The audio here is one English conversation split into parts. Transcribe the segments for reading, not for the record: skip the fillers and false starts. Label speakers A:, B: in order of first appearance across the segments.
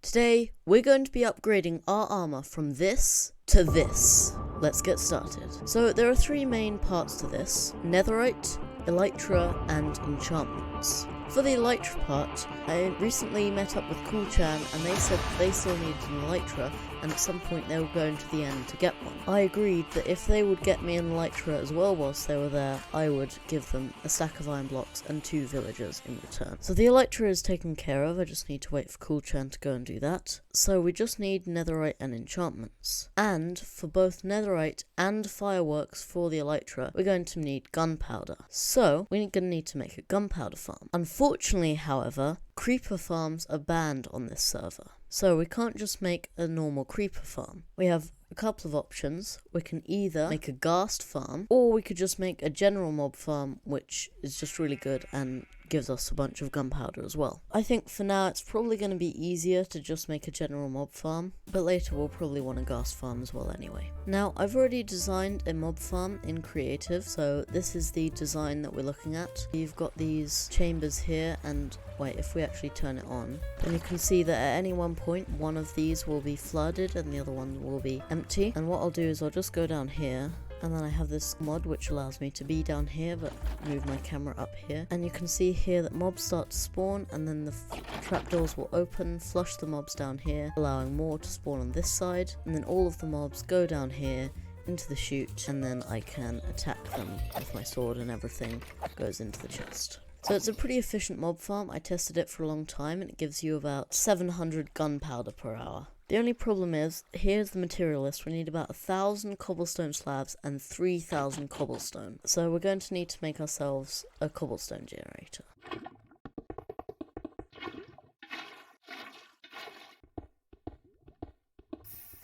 A: Today, we're going to be upgrading our armor from this to this. Let's get started. So there are three main parts to this: netherite, elytra, and enchantments. For the elytra part, I recently met up with Coolchan and they said that they still needed an elytra, and at some point they were going to the end to get one. I agreed that if they would get me an elytra as well whilst they were there, I would give them a stack of iron blocks and 2 villagers in return. So the elytra is taken care of, I just need to wait for Coolchan to go and do that. So we just need netherite and enchantments. And for both netherite and fireworks for the elytra, we're going to need gunpowder. So we're going to need to make a gunpowder farm. Unfortunately, however, creeper farms are banned on this server. So we can't just make a normal creeper farm. We have a couple of options. We can either make a ghast farm, or we could just make a general mob farm, which is just really good and gives us a bunch of gunpowder as well. I think for now it's probably going to be easier to just make a general mob farm, but later we'll probably want a ghast farm as well anyway. Now, I've already designed a mob farm in creative, so this is the design that we're looking at. You've got these chambers here, and wait, if we actually turn it on, then you can see that at any one point one of these will be flooded and the other one will be empty. And what I'll do is I'll just go down here, and then I have this mod which allows me to be down here but move my camera up here, and you can see here that mobs start to spawn, and then the trapdoors will open, flush the mobs down here, allowing more to spawn on this side, and then all of the mobs go down here into the chute, and then I can attack them with my sword and everything goes into the chest. So it's a pretty efficient mob farm. I tested it for a long time and it gives you about 700 gunpowder per hour. The only problem is, here's the material list. We need about 1,000 cobblestone slabs and 3,000 cobblestone. So we're going to need to make ourselves a cobblestone generator.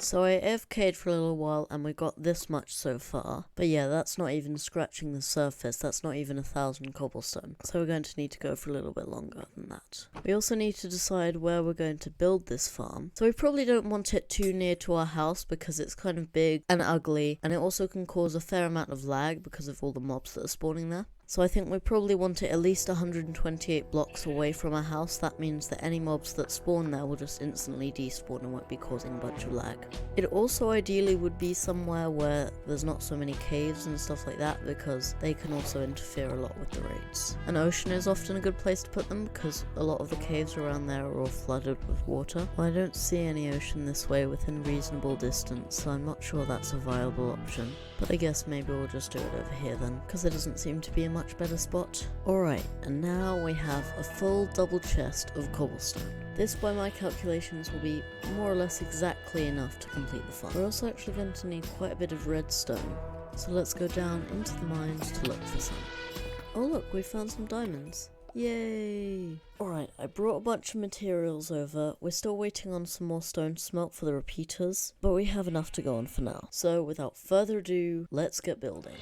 A: So I AFK'd for a little while and we got this much so far. But yeah, that's not even scratching the surface. That's not even 1,000 cobblestone. So we're going to need to go for a little bit longer than that. We also need to decide where we're going to build this farm. So we probably don't want it too near to our house because it's kind of big and ugly, and it also can cause a fair amount of lag because of all the mobs that are spawning there. So I think we probably want it at least 128 blocks away from our house. That means that any mobs that spawn there will just instantly despawn and won't be causing a bunch of lag. It also ideally would be somewhere where there's not so many caves and stuff like that, because they can also interfere a lot with the raids. An ocean is often a good place to put them because a lot of the caves around there are all flooded with water. Well, I don't see any ocean this way within reasonable distance, so I'm not sure that's a viable option. But I guess maybe we'll just do it over here then, because there doesn't seem to be a much better spot. Alright, and now we have a full double chest of cobblestone. This, by my calculations, will be more or less exactly enough to complete the farm. We're also actually going to need quite a bit of redstone, so let's go down into the mines to look for some. Oh look, we found some diamonds. Yay! Alright, I brought a bunch of materials over. We're still waiting on some more stone to smelt for the repeaters, but we have enough to go on for now. So without further ado, let's get building.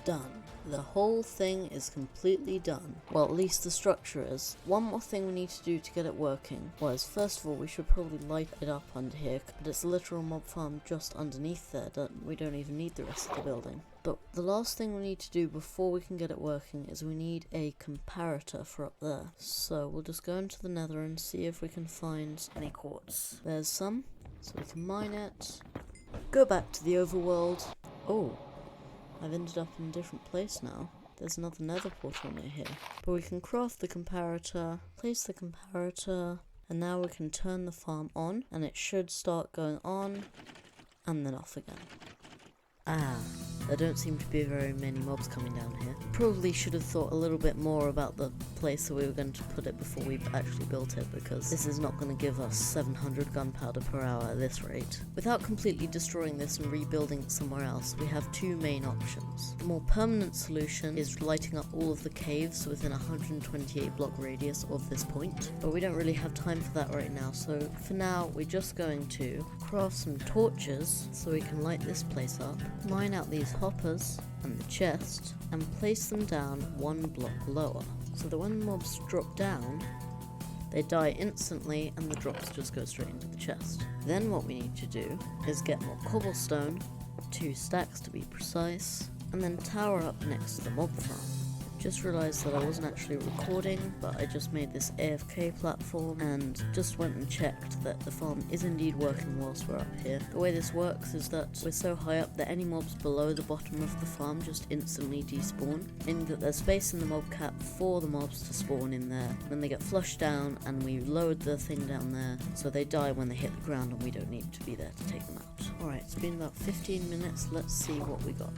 A: Done. The whole thing is completely done. Well, at least the structure is. One more thing we need to do to get it working was, first of all, we should probably light it up under here, but it's a literal mob farm just underneath there. We don't even need the rest of the building. But the last thing we need to do before we can get it working is we need a comparator for up there. So we'll just go into the nether and see if we can find any quartz. There's some, so we can mine it. Go back to the overworld. Oh. I've ended up in a different place now. There's another nether portal near here. But we can craft the comparator, place the comparator, and now we can turn the farm on, and it should start going on, and then off again. Ah, there don't seem to be very many mobs coming down here. probably should have thought a little bit more about the place that we were going to put it before we actually built it, because this is not going to give us 700 gunpowder per hour at this rate. Without completely destroying this and rebuilding it somewhere else, we have two main options. The more permanent solution is lighting up all of the caves within a 128 block radius of this point, but we don't really have time for that right now, so for now we're just going to craft some torches so we can light this place up, mine out these hoppers and the chest, and place them down one block lower, so that when the mobs drop down, they die instantly and the drops just go straight into the chest. Then what we need to do is get more cobblestone, 2 stacks to be precise, and then tower up next to the mob farm. Just realised that I wasn't actually recording, but I just made this AFK platform and just went and checked that the farm is indeed working whilst we're up here. The way this works is that we're so high up that any mobs below the bottom of the farm just instantly despawn, meaning that there's space in the mob cap for the mobs to spawn in there. Then they get flushed down and we lowered the thing down there, so they die when they hit the ground and we don't need to be there to take them out. Alright, it's been about 15 minutes, let's see what we got.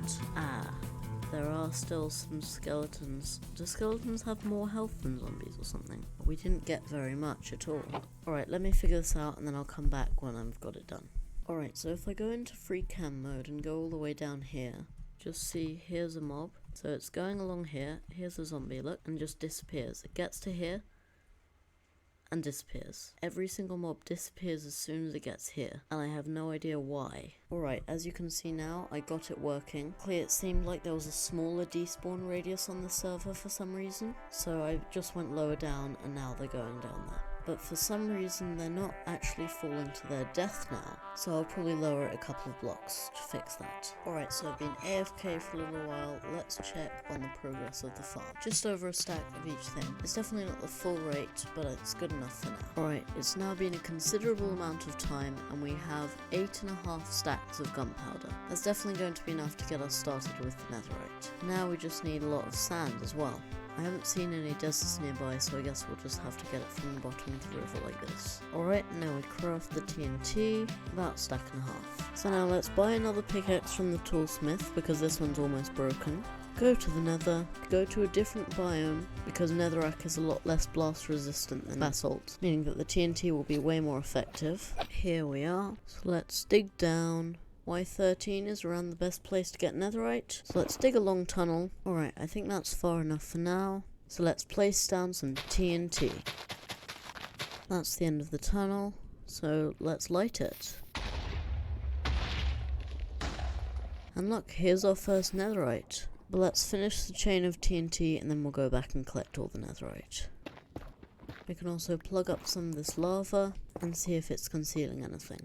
A: There are still some skeletons. Do skeletons have more health than zombies or something? We didn't get very much at all. Alright, let me figure this out and then I'll come back when I've got it done. Alright, so if I go into free cam mode and go all the way down here, just see here's a mob. So it's going along here, here's a zombie, look, and just disappears. It gets to here and disappears. Every single mob disappears as soon as it gets here, and I have no idea why. Alright, as you can see now, I got it working. Clearly it seemed like there was a smaller despawn radius on the server for some reason, so I just went lower down and now they're going down there. But for some reason they're not actually falling to their death now, so I'll probably lower it a couple of blocks to fix that. Alright, so I've been AFK for a little while, let's check on the progress of the farm. Just over a stack of each thing. It's definitely not the full rate, but it's good enough for now. Alright, it's now been a considerable amount of time and we have 8.5 stacks of gunpowder. That's definitely going to be enough to get us started with the netherite. Now we just need a lot of sand as well. I haven't seen any deserts nearby, so I guess we'll just have to get it from the bottom of the river like this. Alright, now we craft the TNT, about a stack and a half. So now let's buy another pickaxe from the toolsmith, because this one's almost broken. Go to the nether, go to a different biome, because netherrack is a lot less blast resistant than basalt, meaning that the TNT will be way more effective. Here we are, so let's dig down. Y13 is around the best place to get netherite, so let's dig a long tunnel. Alright, I think that's far enough for now, so let's place down some TNT. That's the end of the tunnel, so let's light it. And look, here's our first netherite. But let's finish the chain of TNT and then we'll go back and collect all the netherite. We can also plug up some of this lava and see if it's concealing anything.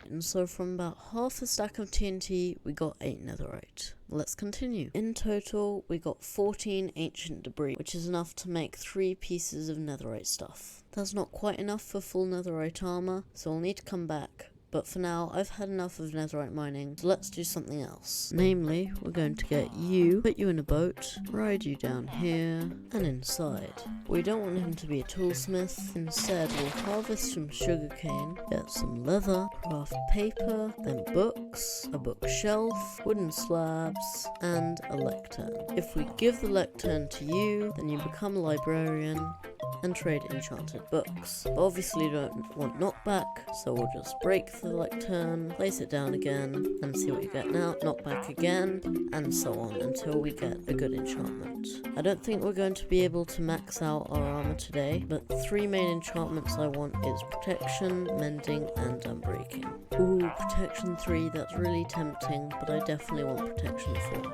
A: And so from about half a stack of TNT, we got 8 netherite. Let's continue. In total, we got 14 ancient debris, which is enough to make 3 pieces of netherite stuff. That's not quite enough for full netherite armor, so I'll need to come back. But for now, I've had enough of netherite mining, so let's do something else. Namely, we're going to get you, put you in a boat, ride you down here, and inside. We don't want him to be a toolsmith. Instead, we'll harvest some sugarcane, get some leather, craft paper, then books, a bookshelf, wooden slabs, and a lectern. If we give the lectern to you, then you become a librarian, and trade enchanted books. But obviously you don't want knockback, so we'll just break the lectern, place it down again, and see what you get now, knockback again, and so on until we get a good enchantment. I don't think we're going to be able to max out our armor today, but the 3 main enchantments I want is protection, mending, and unbreaking. Ooh, protection 3, that's really tempting, but I definitely want protection 4.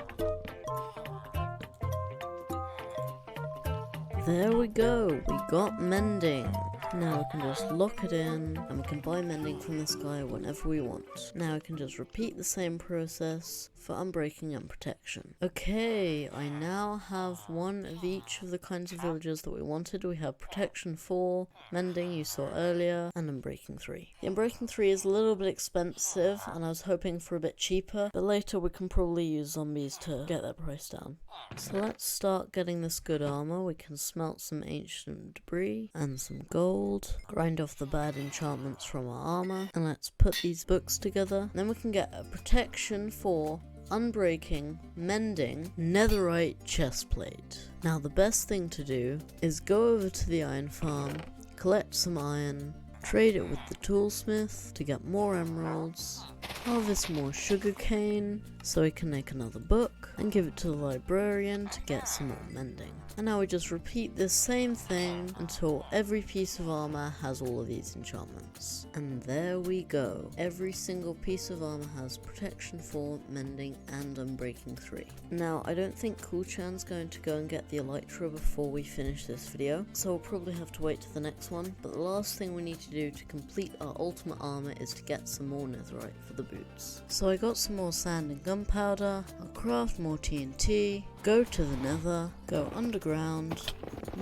A: There we go, we got mending. Now we can just lock it in, and we can buy mending from this guy whenever we want. Now we can just repeat the same process for unbreaking and protection. Okay, I now have 1 of each of the kinds of villagers that we wanted. We have protection 4, mending you saw earlier, and unbreaking 3. The unbreaking 3 is a little bit expensive, and I was hoping for a bit cheaper, but later we can probably use zombies to get that price down. So let's start getting this good armor. We can smelt some ancient debris and some gold, grind off the bad enchantments from our armor, and let's put these books together. Then we can get a protection 4 Unbreaking, Mending, Netherite chestplate. Now the best thing to do is go over to the iron farm, collect some iron, trade it with the toolsmith to get more emeralds, harvest more sugarcane so we can make another book, and give it to the librarian to get some more mending. And now we just repeat this same thing until every piece of armor has all of these enchantments. And there we go. Every single piece of armor has protection 4, mending, and unbreaking 3. Now I don't think Coolchan's going to go and get the elytra before we finish this video, so we'll probably have to wait to the next one. But the last thing we need to do to complete our ultimate armor is to get some more netherite for the boots. So I got some more sand and gunpowder, I'll craft more TNT, go to the nether, go underground,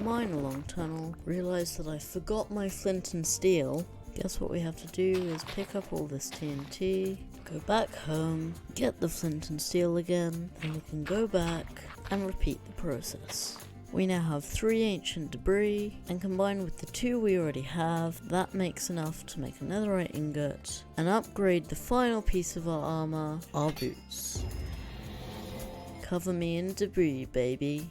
A: mine a long tunnel, realize that I forgot my flint and steel. Guess what we have to do is pick up all this TNT, go back home, get the flint and steel again, then we can go back and repeat the process. We now have 3 ancient debris, and combined with the 2 we already have, that makes enough to make a netherite ingot, and upgrade the final piece of our armor, our boots. Cover me in debris, baby.